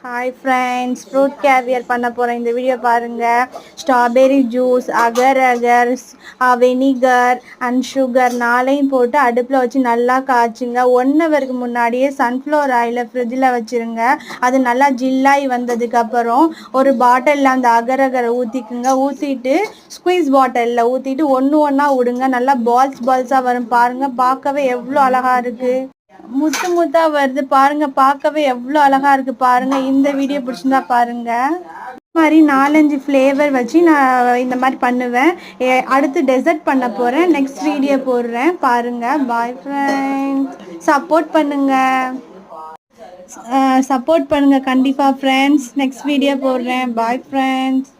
Hi friends, fruit caviar பண்ண போறேன். இந்த வீடியோ பாருங்க. Strawberry juice, Agar Agar, vinegar and sugar நாளையும் போட்டு அடுப்பில் வச்சு நல்லா காய்ச்சுங்க. 1 ஹவருக்கு முன்னாடியே சன்ஃப்ளவர் ஆயிலை ஃப்ரிட்ஜில் வச்சுருங்க. அது நல்லா ஜில்லாகி வந்ததுக்கப்புறம் ஒரு பாட்டிலில் அந்த அகர் அகரை ஊற்றிக்குங்க. ஊற்றிட்டு ஸ்குவீஸ் பாட்டிலில் ஊற்றிட்டு ஒன்று ஒன்றா விடுங்க. நல்லா பால்ஸாக வரும் பாருங்கள். பார்க்கவே எவ்வளோ அழகாக இருக்குது. முத்து முத்தா வருது பாருங்க. பார்க்கவே எவ்வளோ அழகா இருக்கு பாருங்க. இந்த வீடியோ பிடிச்சிருந்தா பாருங்க. இந்த மாதிரி 4-5 ஃப்ளேவர் வச்சு நான் இந்த மாதிரி பண்ணுவேன். அடுத்து டெசர்ட் பண்ண போறேன். நெக்ஸ்ட் வீடியோ போடுறேன் பாருங்க. பாய் ஃப்ரெண்ட்ஸ், சப்போர்ட் பண்ணுங்க கண்டிப்பா ஃப்ரெண்ட்ஸ். நெக்ஸ்ட் வீடியோ போடுறேன். Bye friends.